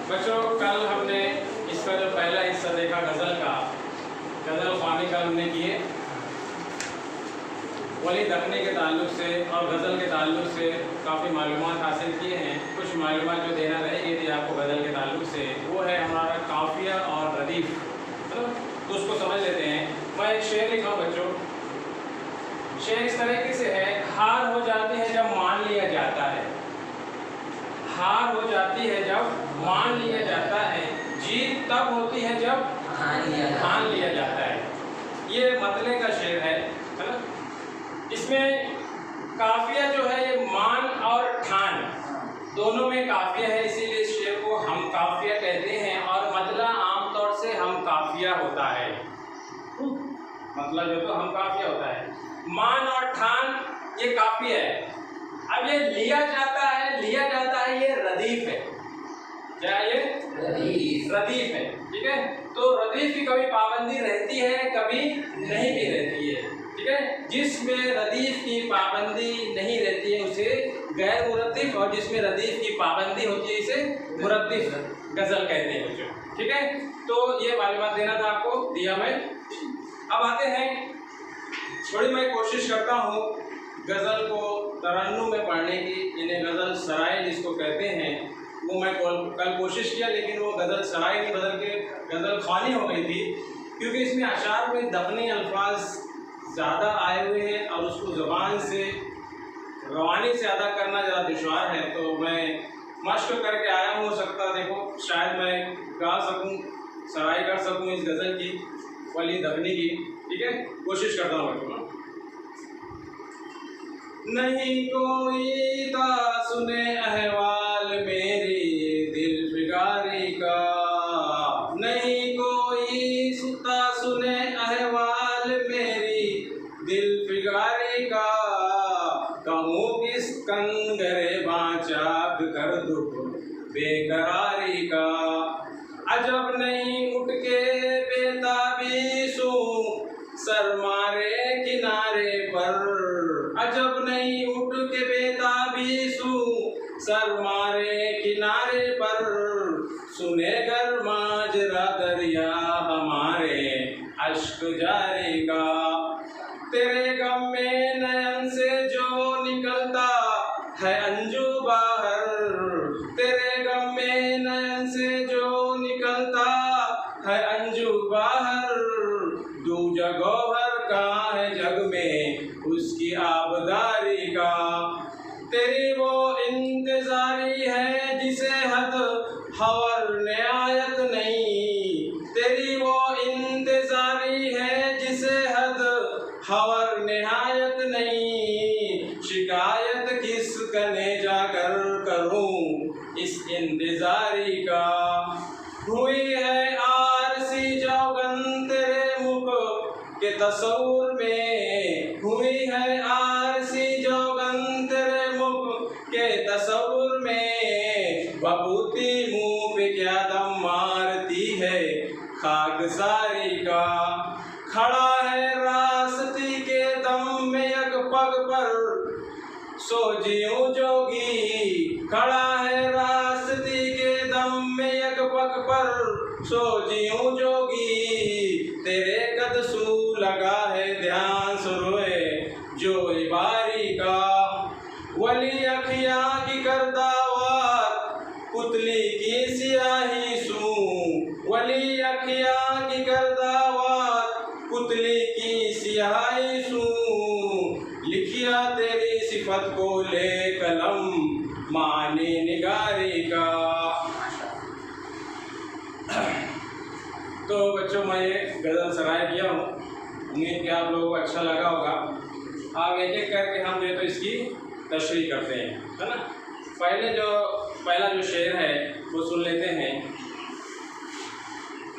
बच्चों कल हमने इसका जो पहला हिस्सा देखा गज़ल का, गज़ल ख़वानी का हमने किए वली दखनी के ताल्लुक़ से और गज़ल के ताल्लुक़ से काफ़ी मालूमात हासिल किए हैं। कुछ मालूमात जो देना रहेगी थी आपको गज़ल के ताल्लुक़ से, वो है हमारा काफ़िया और रदीफ़, तो उसको समझ लेते हैं। मैं एक शेर लिखा हूँ बच्चों। शेर इस तरीके से है, हार हो जाती है जब मान लिया जाता है, हार हो जाती है जब मान लिया जाता है, जीत तब होती है जब ठान लिया जाता है। ये मतले का शेर है ना। इसमें काफिया जो है ये मान और ठान दोनों में काफिया है, इसीलिए इस शेर को हम काफिया कहते हैं। और मतला आमतौर से हम काफिया होता है, मतलब जो तो हम काफिया होता है। मान और ठान ये काफिया है। अब ये लिया जाता है ये रदीफ है। क्या ये रदीफ है, ठीक है। तो रदीफ की कभी पाबंदी रहती है, कभी नहीं भी रहती है, ठीक है। जिसमें रदीफ की पाबंदी नहीं रहती है उसे गैर मुरद्दिफ, और जिसमें रदीफ की पाबंदी होती है इसे मुरद्दिफ गज़ल कहते हैं बच्चों, ठीक है। तो ये मालूमात देना था आपको, दिया मैं। अब आते हैं, थोड़ी मैं कोशिश करता हूँ गज़ल को तरन्नुम में पढ़ने की, इन्हें गज़ल सराय जिसको कहते हैं, वो मैं कल कोशिश किया, लेकिन वो गज़ल सराय की बदल के गज़ल ख़वानी हो गई थी, क्योंकि इसमें अशार में दफनी अल्फाज ज़्यादा आए हुए हैं और उसको ज़बान से रवानी से अदा करना ज़्यादा दुश्वार है। तो मैं मश्क करके आया हूँ, हो सकता देखो शायद मैं गा सकूँ, सराय कर सकूँ इस गज़ल की, वली दफनी की, ठीक है। कोशिश करता हूँ बच्चों। नहीं कोई ता सुने अहवाल मेरी दिल फिगारी का, नहीं कोई सुता सुने अहवाल मेरी दिल फिगारी का, कहूँ किस कंगरे बाचाक कर दुख बेकरारी का। अजब नहीं उठ के बेताबीसू सर मारे किनारे पर, अजब नहीं उठ के बेताबीसू सर मारे किनारे पर, सुने गर माजरा दरिया हमारे अश्क जारी का। तेरे गम में नयन से जो निकलता है अंजू बाहर, तेरे गम में नयन से जो निकलता है अंजू बाहर, दूजा गौहर कहाँ है जग में उसकी आबदारी का। तेरी वो इंतजारी है जिसे हद हवर नियायत नहीं, तेरी वो इंतजारी है जिसे हद हवर निहायत नहीं, शिकायत किस कने जाकर करूं इस इंतजारी का। हुई है आरसी जौगन तेरे मुख के तस्वुर में, हुई है आरसी जौगन तेरे मुख के तस्वुर में, बबूती मुँह पे क्या दम मारती है खाकसारी का। खड़ा है रास्ती के दम में एक पग पर सो जियूं जोगी, खड़ा है रास्ती के दम में एक पग पर सो जियूं जोगी, तेरे कद सू लगा है ध्यान सुरोए जो इबारी का। वली अखियाँ की करदावार पुतली की सियाही सू, वली अखियाँ की करदावार पुतली की सियाही सू, लिखिया तेरी सिफत को ले कलम माने निगारी का। तो बच्चों मैं ये गज़ल सराय किया हूँ, उम्मीद कि आप लोगों को अच्छा लगा होगा। अब एक एक करके हम जो तो इसकी तशरीह करते हैं, है ना। पहला जो शेर है वो सुन लेते हैं।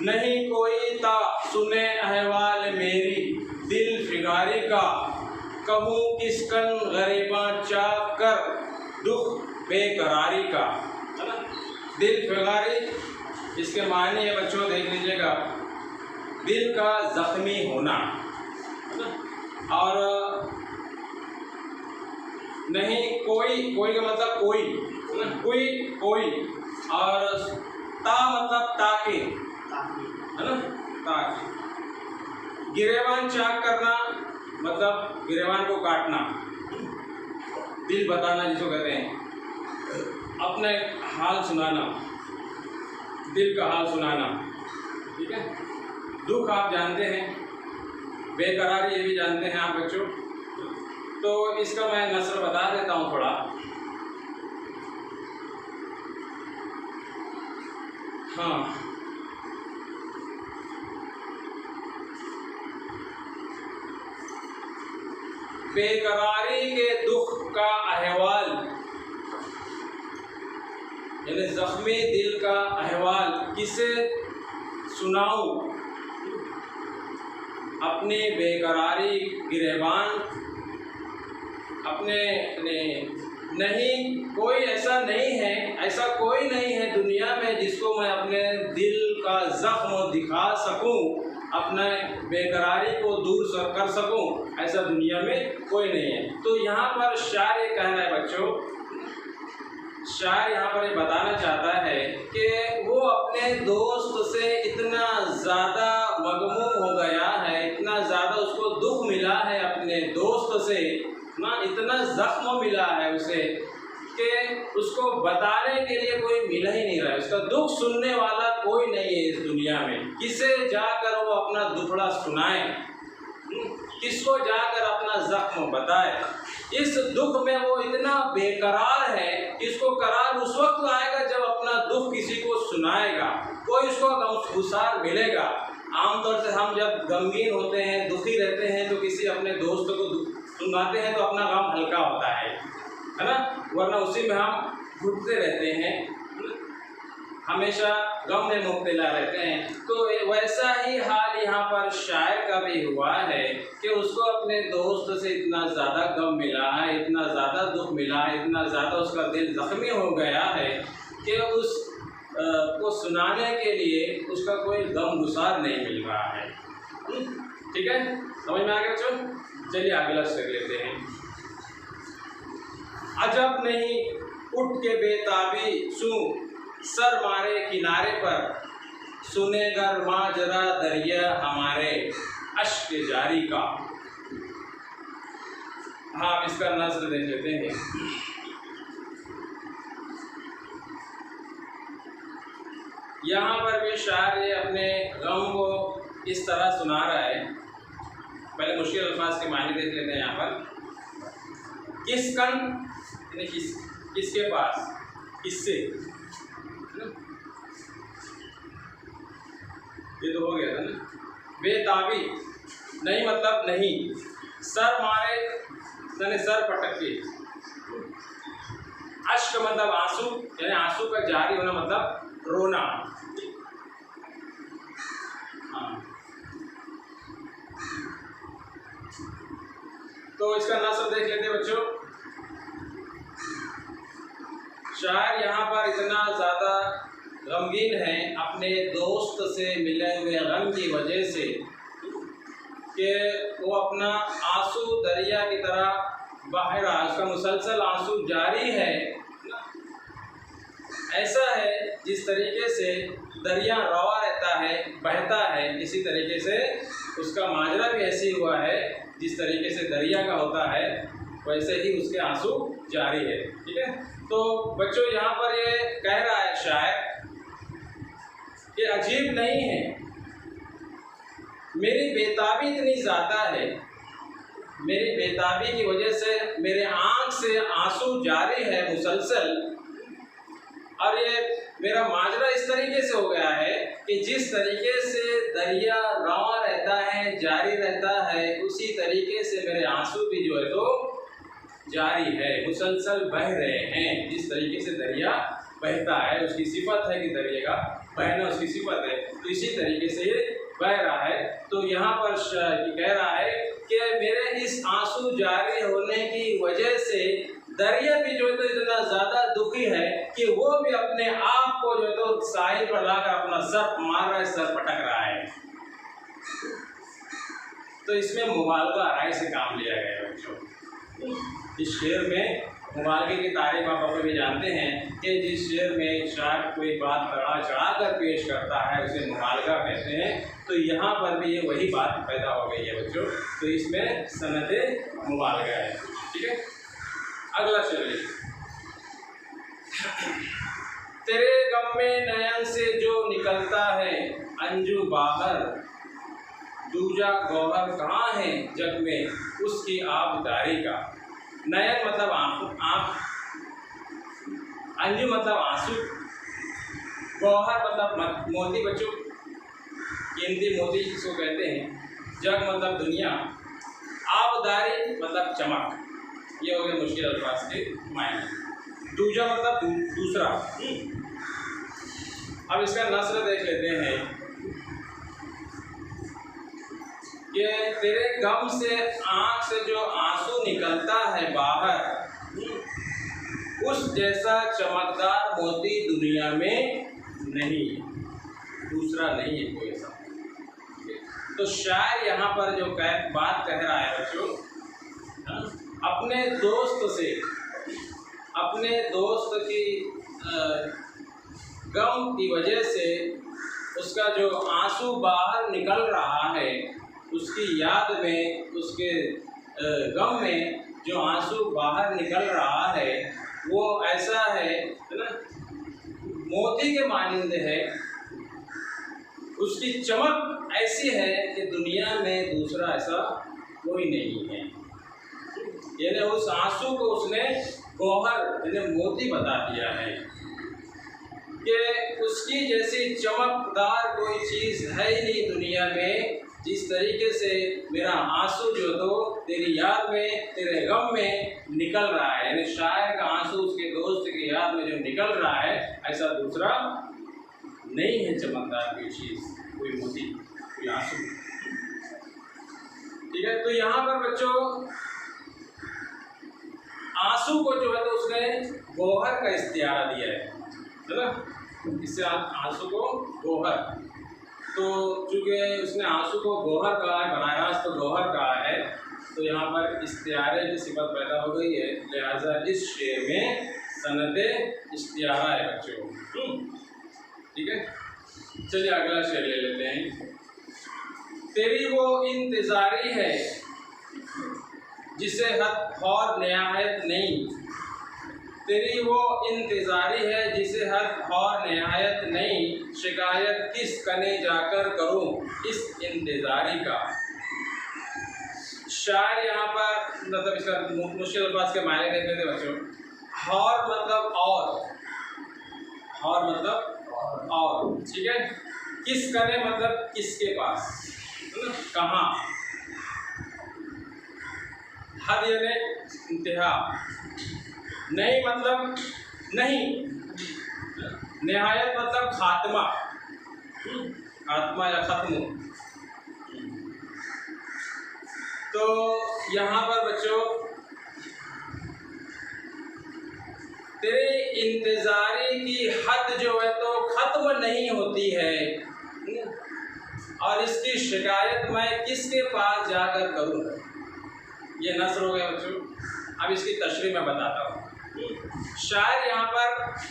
नहीं कोई ता सुने अहवाल मेरी दिल फिगारी का, कहूँ किसकन गरीबा चाक कर दुख बेकरारी का, है ना। दिल फिगारी इसके मायने है बच्चों, देख लीजिएगा, दिल का जख्मी होना, है ना। और नहीं कोई, कोई का मतलब कोई, कोई और ता मतलब ताके, है ना, ताके। गिरेबान चाक करना मतलब गिरेबान को काटना, दिल बताना जिसको कहते हैं, अपने हाल सुनाना, दिल का हाल सुनाना, ठीक है। दुख आप जानते हैं, बेकरारी ये भी जानते हैं आप बच्चों। तो इसका मैं नस्ल बता देता हूँ थोड़ा। हाँ, बेकरारी के दुख का अहवाल, यानी जख्मी दिल का अहवाल किसे सुनाऊं? अपनी बेकरारी गिरेबान, अपने नहीं, कोई ऐसा नहीं है, ऐसा कोई नहीं है दुनिया में जिसको मैं अपने दिल का जख्म दिखा सकूं, अपने बेकरारी को दूर कर सकूं, ऐसा दुनिया में कोई नहीं है। तो यहाँ पर शायर ये कह रहा है बच्चों, शायर यहाँ पर ये बताना चाहता है कि वो अपने दोस्त से इतना ज़्यादा मगमूम हो गया है, इतना ज़्यादा उसको दुख मिला है अपने दोस्त से ना, इतना जख्म मिला है उसे कि उसको बताने के लिए कोई मिला ही नहीं रहा है, उसका दुख सुनने वाला कोई नहीं है इस दुनिया में। किसे जाकर वो अपना दुखड़ा सुनाए, किसको जाकर अपना जख्म बताए? इस दुख में वो इतना बेकरार है कि इसको करार उस वक्त आएगा जब अपना दुख किसी को सुनाएगा, कोई उसको गमगुसार मिलेगा। आमतौर से हम जब गमगीन होते हैं, दुखी रहते हैं, तो किसी अपने दोस्त को सुनाते हैं तो अपना गम हल्का होता है ना, वरना उसी में हम घुटते रहते हैं, हमेशा गम में मुब्तला रहते हैं। तो वैसा ही हाल यहाँ पर शायर का भी हुआ है कि उसको अपने दोस्त से इतना ज़्यादा गम मिला है, इतना ज़्यादा दुख मिला है, इतना ज़्यादा उसका दिल जख्मी हो गया है कि उस को सुनाने के लिए उसका कोई गम गुसार नहीं मिल रहा है। ठीक है, समझ में आ गया बच्चों? चलिए अगला स्टेप लेते हैं। अजब नहीं उठ के बेताबी सू, सर मारे किनारे पर, सुनेगर माजरा दरिया हमारे, अश्क जारी का। हाँ, इसका नज़्म देख लेते हैं। यहाँ पर भी शायर ये अपने गम को इस तरह सुना रहा है। पहले मुश्किल अल्फाज के मायने देख लेते हैं। यहाँ पर किसकन, यानी किसके पास, किससे, ये तो हो गया था ना। बेताबी नहीं मतलब नहीं, सर मारे यानी सर पटके, अश्क मतलब आंसू, यानी आंसू का जारी होना मतलब रोना। हाँ, तो इसका नस्ल देख लेते हैं बच्चों। शायर यहाँ पर इतना ज़्यादा गमगीन है अपने दोस्त से मिले हुए गम की वजह से कि वो अपना आंसू दरिया की तरह बह रहा है, उसका मुसलसल आंसू जारी है। ऐसा है जिस तरीके से दरिया रवा रहता है, बहता है, इसी तरीके से उसका माजरा भी ऐसे हुआ है, जिस तरीके से दरिया का होता है वैसे ही उसके आंसू जारी है। ठीक है, तो बच्चों यहाँ पर ये कह रहा है शायर कि अजीब नहीं है, मेरी बेताबी इतनी ज़्यादा है, मेरी बेताबी की वजह से मेरे आँख से आंसू जारी है मुसलसल, और ये मेरा माजरा इस तरीके से हो गया है कि जिस तरीके से दरिया रवा रहता है, जारी रहता है, उसी तरीके से मेरे आंसू भी जो है तो जारी है, मुसलसल बह रहे हैं। जिस तरीके से दरिया बहता है, उसकी सिफत है कि दरिया का बहना उसकी सिफत है, तो इसी तरीके से ये बह रहा है। तो यहाँ पर कह रहा है कि मेरे इस आंसू जारी होने की वजह से दरिया भी जो है तो इतना ज़्यादा दुखी है कि वो भी अपने आप को जो है तो साहिल पर लाकर अपना सर मार रहा है, सर पटक रहा है। तो इसमें मुबालगा राय से काम लिया गया है बच्चों। इस शेर में मुबालगे की तारीफ आप अपने भी जानते हैं कि जिस शेर में शायर कोई बात बढ़ा चढ़ा कर पेश करता है उसे मुबालगा कहते हैं। तो यहाँ पर भी ये वही बात पैदा हो गई है बच्चों, तो इसमें सनदे मुबालगा है। ठीक है, अगला शेर तेरे गम में नयन से जो निकलता है अंजू बाहर, दूजा गौहर कहाँ है जग में उसकी आबदारी का। नयन मतलब आँख, अंजू मतलब आंसू, गौहर मतलब मोती बच्चों, कीमती मोती जिसको कहते हैं, जग मतलब दुनिया, आबदारी मतलब चमक। ये हो गए मुश्किल अल्फाज के मायने। दूजा मतलब दूसरा। अब इसका नस्र देख लेते हैं कि तेरे गम से आँख से जो आंसू निकलता है बाहर, उस जैसा चमकदार मोती दुनिया में नहीं है, दूसरा नहीं है कोई ऐसा। तो शायर यहाँ पर जो बात कह रहा है बच्चों, अपने दोस्त से, अपने दोस्त की गम की वजह से उसका जो आंसू बाहर निकल रहा है, उसकी याद में, उसके गम में जो आंसू बाहर निकल रहा है वो ऐसा है ना, मोती के मानिंद है। उसकी चमक ऐसी है कि दुनिया में दूसरा ऐसा कोई नहीं है। यानी उस आंसू को उसने गौहर यानी मोती बता दिया है कि उसकी जैसी चमकदार कोई चीज़ है ही नहीं दुनिया में। जिस तरीके से मेरा आंसू जो तो तेरी याद में, तेरे गम में निकल रहा है, यानी शायर का आंसू उसके दोस्त की याद में जो निकल रहा है, ऐसा दूसरा नहीं है चमकदार कोई चीज़, कोई मोती, कोई आंसू। ठीक है, तो यहाँ पर बच्चों आंसू को जो है तो उसने गौहर का इस्तियारा दिया है ना, इससे आंसू को गौहर। तो चूँकि उसने आंसू को गौहर कहा है, बनाया तो गौहर कहा है, तो यहाँ पर इस्तियारे की सिफत पैदा हो गई है, लिहाजा इस शेर में सनदे इस्तियारा है बच्चों। ठीक है, चलिए अगला शेर ले लेते हैं। तेरी वो इंतज़ारी है जिसे हद और निहायत नहीं, तेरी वो इंतज़ारी है जिसे हद और निहायत नहीं, शिकायत किस कने जाकर करूं इस इंतज़ारी का। शायर यहाँ पर मतलब इसका मुश्किल अल्फाज के मायने देख लेते बच्चों। और मतलब और मतलब और, ठीक है। किस कने मतलब किसके पास, कहाँ। हद यानी इंतहा, नहीं मतलब नहीं, निहायत मतलब खात्मा, खात्मा या खत्म। तो यहाँ पर बच्चों तेरे इंतज़ारी की हद जो है तो ख़त्म नहीं होती है, और इसकी शिकायत मैं किसके पास जाकर करूँ। ये नस्र हो गया बच्चों। अब इसकी तशरीह मैं बताता हूँ। शायर यहाँ पर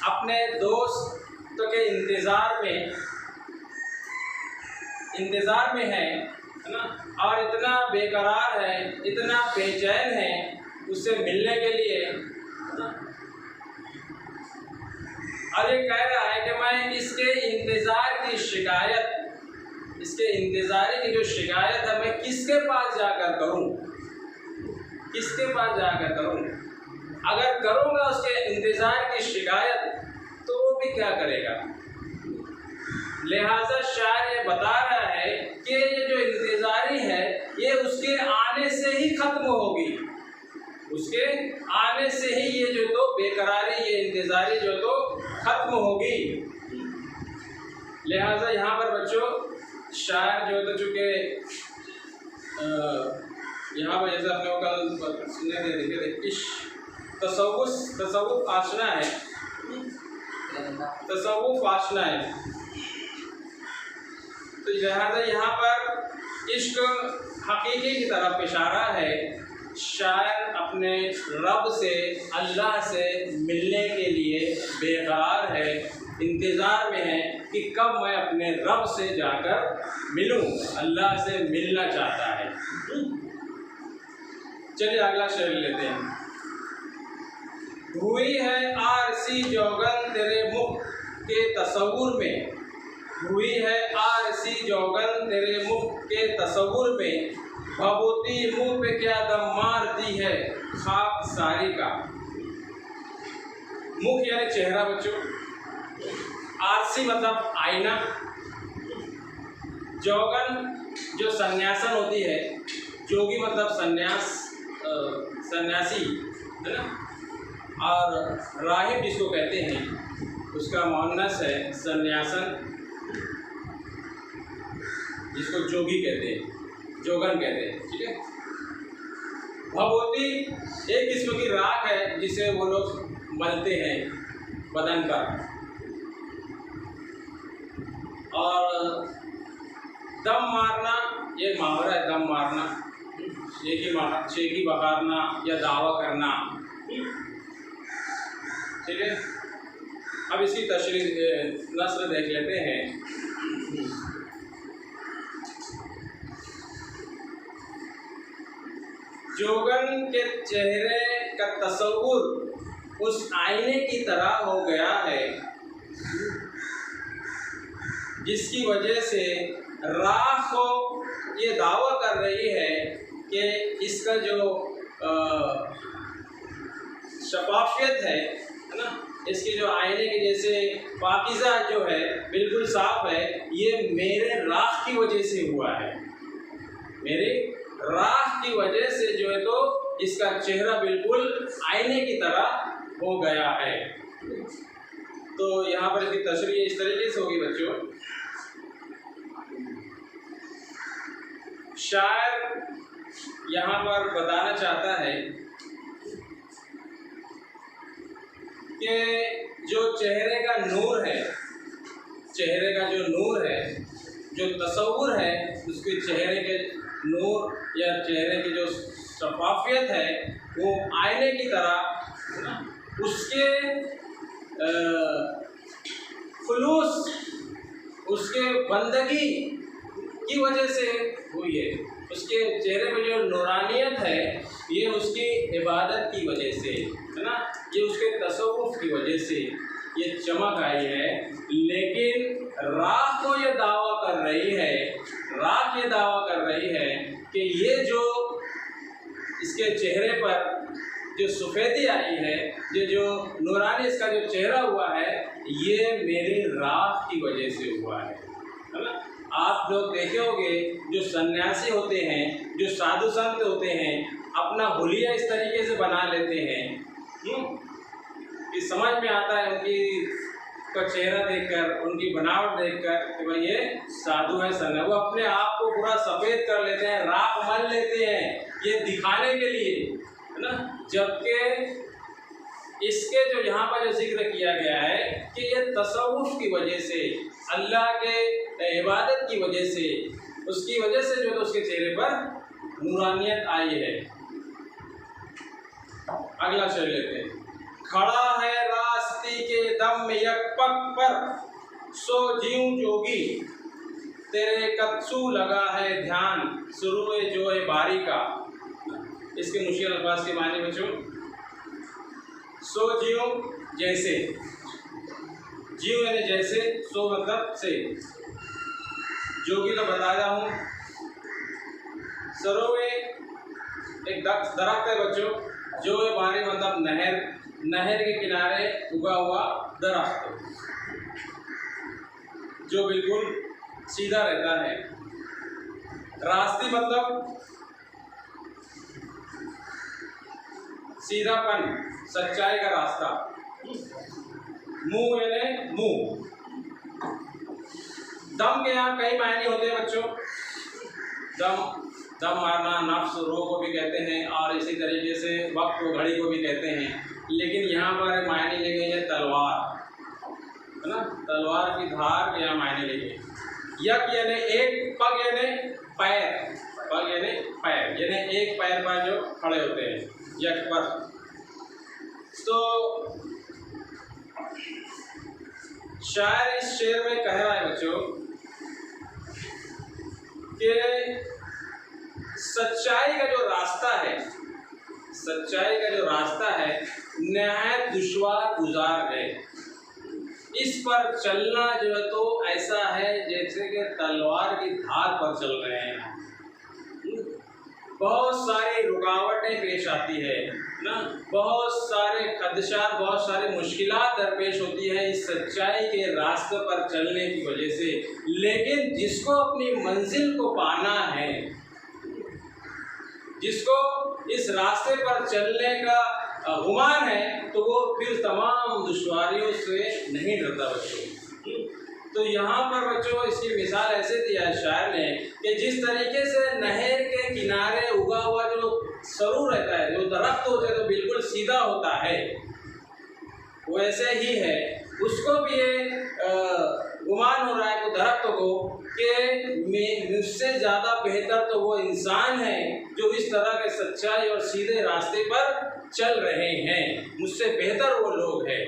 अपने दोस्त के इंतज़ार में है ना, और इतना बेकरार है, इतना बेचैन है उससे मिलने के लिए, और ये कह रहा है कि मैं इसके इंतज़ार की शिकायत, इसके इंतज़ारी की जो शिकायत है मैं किसके पास जाकर करूं, किसके पास जाकर करूं। अगर करूंगा उसके इंतज़ार की शिकायत तो वो भी क्या करेगा। लिहाजा शायर ये बता रहा है कि ये जो इंतज़ारी है ये उसके आने से ही ख़त्म होगी, उसके आने से ही ये जो तो बेकरारी, ये इंतज़ारी जो तो ख़त्म होगी। लिहाजा यहाँ पर बच्चों शायर जो तो चूँकि यहाँ पर जैसे अपने कल सुनने दे देखिए इश्क तसव्वुफ आशना है, तसव्वुफ आशना है। तो लिहाजा यहाँ पर इश्क हकीकी की तरफ इशारा है। शायर अपने रब से, अल्लाह से मिलने के लिए बेकरार है, इंतज़ार में है कि कब मैं अपने रब से जाकर मिलूं, अल्लाह से मिलना चाहता है। चलिए अगला शेर लेते हैं। हुई है आरसी जोगन तेरे मुख के तसव्वुर में, हुई है आरसी जोगन तेरे मुख के तसव्वुर में, भभूति मुँह पे क्या दम मारती है खाक सारी का। मुख यानी चेहरा बच्चों, आरसी मतलब आईना, जोगन जो सन्यासन होती है, जोगी मतलब सन्यास, सन्यासी है ना, और राहिब जिसको कहते हैं उसका मुअन्नस है सन्यासन, जिसको जोगी कहते हैं, जोगन कहते हैं, ठीक है। भभूति एक किस्म की राख है जिसे वो लोग मलते हैं बदन पर, और दम मारना ये मुहावरा है, दम मारना, शेखी बकारना या दावा करना, ठीक है। अब इसकी तशरीह नस्ल देख लेते हैं। जोगन के चेहरे का तस्वुर उस आईने की तरह हो गया है जिसकी वजह से राख को ये दावा कर रही है कि इसका जो शफाफियत है ना, इसके जो आईने के जैसे पाकीज़ा जो है, बिल्कुल साफ है, ये मेरे राख की वजह से हुआ है, मेरे राख की वजह से जो है तो इसका चेहरा बिल्कुल आईने की तरह हो गया है। तो यहाँ पर इसकी तशरीह इस तरीके से होगी बच्चों। शायर यहाँ पर बताना चाहता है कि जो चेहरे का नूर है, चेहरे का जो नूर है, जो तस्वुर है, उसके चेहरे के नूर या चेहरे की जो शफाफियत है वो आईने की तरह ना, उसके खुलूस, उसके बंदगी की वजह से हुई है। उसके चेहरे पे जो नूरानियत है ये उसकी इबादत की वजह से है ना, ये उसके तसव्वुफ की वजह से ये चमक आई है। लेकिन राख को ये दावा कर रही है, राख ये दावा कर रही है कि ये जो इसके चेहरे पर जो सफ़ेदी आई है, ये जो नूरानी इसका जो चेहरा हुआ है, ये मेरी राख की वजह से हुआ है ना। आप लोग देखे होंगे जो सन्यासी होते हैं, जो साधु संत होते हैं, अपना हुलिया इस तरीके से बना लेते हैं कि समझ में आता है उनकी का चेहरा देखकर, उनकी बनावट देखकर कि भाई ये साधु है, सन्यासी। वो अपने आप को पूरा सफ़ेद कर लेते हैं, राख मल लेते हैं ये दिखाने के लिए, है ना। जबकि इसके जो यहाँ पर जो जिक्र किया गया है कि ये तसव्वुफ की वजह से, अल्लाह के इबादत की वजह से, उसकी वजह से जो तो उसके चेहरे पर नूरानियत आई है। अगला शेर लेते हैं। खड़ा है रास्ती के दम में यकपक पर, सो जीऊं जोगी, तेरे कत्सू लगा है ध्यान, सुरूए जो है बारी का। इसके मुश्किल अल्फाज के माने बच्चों, सो जियो जैसे, जियो यानी जैसे, सो मतलब से, जोगी तो बताया हूँ। सरोवे एक दरख्त है बच्चों, जो है बारी मतलब नहर, नहर के किनारे उगा हुआ दरख्त जो बिल्कुल सीधा रहता है। रास्ती मतलब सीधापन, सच्चाई का रास्ता। मुंह यानी मुंह। दम के यहाँ कई मायने होते हैं बच्चों। दम मारना, नफ्स, रोह को भी कहते हैं, और इसी तरीके से वक्त को, घड़ी को भी कहते हैं। लेकिन यहाँ पर मायने ले गई है तलवार, है ना, तलवार की धार के यहाँ मायने ले गई। यक यानी एक, पग यानी पैर, पग यानी पैर, यानी एक पैर पर जो खड़े होते हैं। यकबर। तो शायर इस शेर में कह रहा है बच्चों कि सच्चाई का जो रास्ता है, सच्चाई का जो रास्ता है निहायत दुश्वार गुजार है। इस पर चलना जो है तो ऐसा है जैसे कि तलवार की धार पर चल रहे हैं। बहुत सारी रुकावटें पेश आती है ना, बहुत सारे खदशात, बहुत सारी मुश्किलात दरपेश होती है इस सच्चाई के रास्ते पर चलने की वजह से। लेकिन जिसको अपनी मंजिल को पाना है, जिसको इस रास्ते पर चलने का गुमान है, तो वो फिर तमाम दुश्वारियों से नहीं डरता बच्चों। तो यहाँ पर बच्चों इसकी मिसाल ऐसे दिया है शायर ने कि जिस तरीके से नहर के किनारे उगा हुआ जो सरू रहता है, जो दरख्त होते हैं तो बिल्कुल सीधा होता है, वैसे ही है उसको भी ये गुमान हो रहा है वो दरख्त को कि मुझसे ज़्यादा बेहतर तो वो इंसान है जो इस तरह के सच्चाई और सीधे रास्ते पर चल रहे हैं, मुझसे बेहतर वो लोग हैं।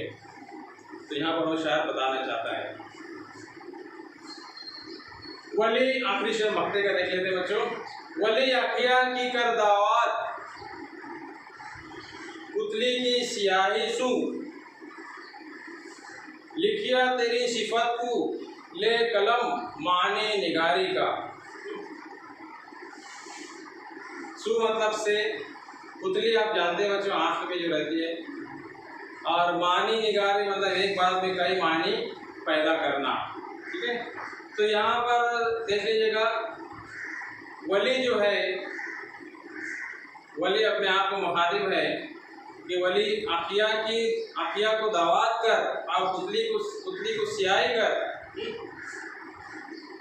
तो यहाँ पर वो शायर बताना चाहता है। वली आखिरी शेर मक्ते का देख लेते हैं बच्चों। वली अखिया की कर दावत, पुतली की सियाही सू, लिखिया तेरी सिफत को ले कलम माने निगारी का। सू मतलब से, पुतली आप जानते हैं बच्चों आँख पे जो रहती है, और मानी निगारी मतलब एक बात में कई मानी पैदा करना। ठीक है, तो यहाँ पर देख लीजिएगा वली जो है, वली अपने आप को मुखातिब है कि वली आखिया को दावत कर और पुतली को सियाही कर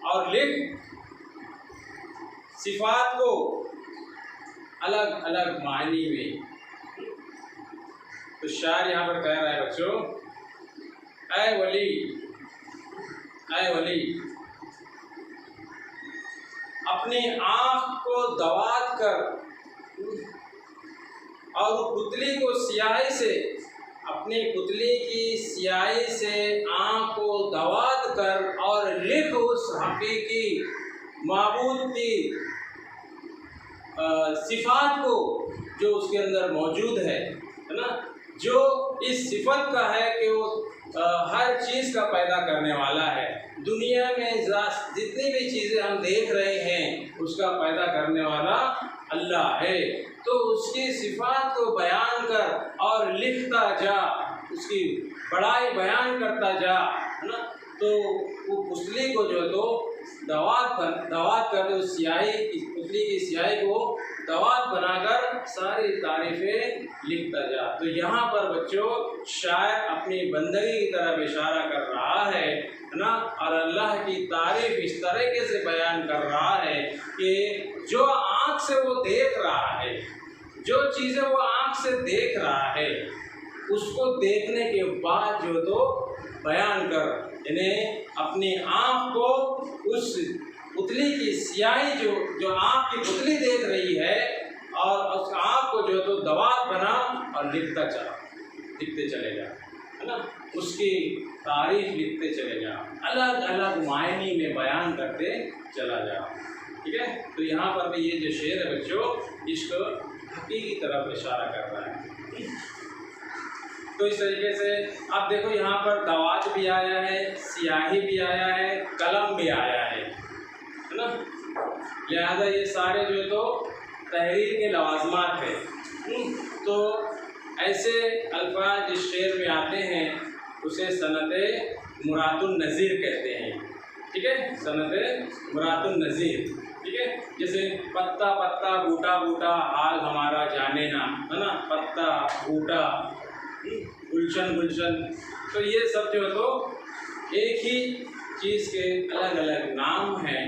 और लिख सिफात को अलग अलग मानी में। तो शायर यहाँ पर कह रहा है बच्चों, ऐ वली अपनी आँख को दवात कर और पुतली को स्याही से, अपनी पुतली की स्याही से आँख को दवात कर और लिख उस हकीकी माबूद की सिफात को जो उसके अंदर मौजूद है ना, जो इस सिफत का है कि वो हर चीज़ का पैदा करने वाला है। दुनिया में जितनी भी चीज़ें हम देख रहे हैं उसका पैदा करने वाला अल्लाह है। तो उसकी सिफात को बयान कर और लिखता जा, उसकी बड़ाई बयान करता जा, है ना। तो वो पुतली को जो तो दवात कर उस पुतली की स्याही को दवात बनाकर सारी तारीफ़ें लिखता जा। तो यहाँ पर बच्चों शायर अपनी बंदगी की तरफ इशारा कर रहा है ना, और अल्लाह की तारीफ़ इस तरीके से बयान कर रहा है कि जो आँख से वो देख रहा है, जो चीज़ें वो आँख से देख रहा है, उसको देखने के बाद जो तो बयान कर, यानी अपनी आँख को उस पुतली की स्याही जो आँख की पुतली देख रही है, और उस आँख को जो तो दवात बना और लिखते चले जा, है ना, उसकी तारीफ लिखते चले जा, अलग अलग मायने में बयान करते चला जा। ठीक है, तो यहाँ पर भी ये जो शेर है बच्चों इसको हकीकी तरफ इशारा कर रहा है। तो इस तरीके से आप देखो यहाँ पर दवात भी आया है, स्याही भी आया है, कलम भी आया है ना। लिहाजा ये सारे जो तो तहरीर के लवाजमात है। तो ऐसे अल्फाज जिस शेर में आते हैं उसे सनते मुरादुन नज़ीर कहते हैं। ठीक है, सनते मुरादुन नज़ीर। ठीक है, जैसे पत्ता पत्ता बूटा बूटा हाल हमारा जाने ना, है ना, पत्ता बूटा गुलशन गुलशन। तो ये सब जो है तो एक ही चीज़ के अलग अलग नाम हैं,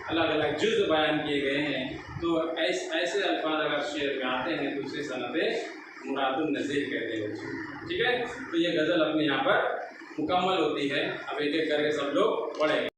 अलग अलग जुज़ बयान किए गए हैं। तो ऐसे अल्फाज अगर शेर में आते हैं तो उसे सनते मुरादुन नज़ीर कहते हैं। ठीक है, तो ये गज़ल अपने यहाँ पर मुकम्मल होती है। अब एक एक करके सब लोग पढ़ेंगे।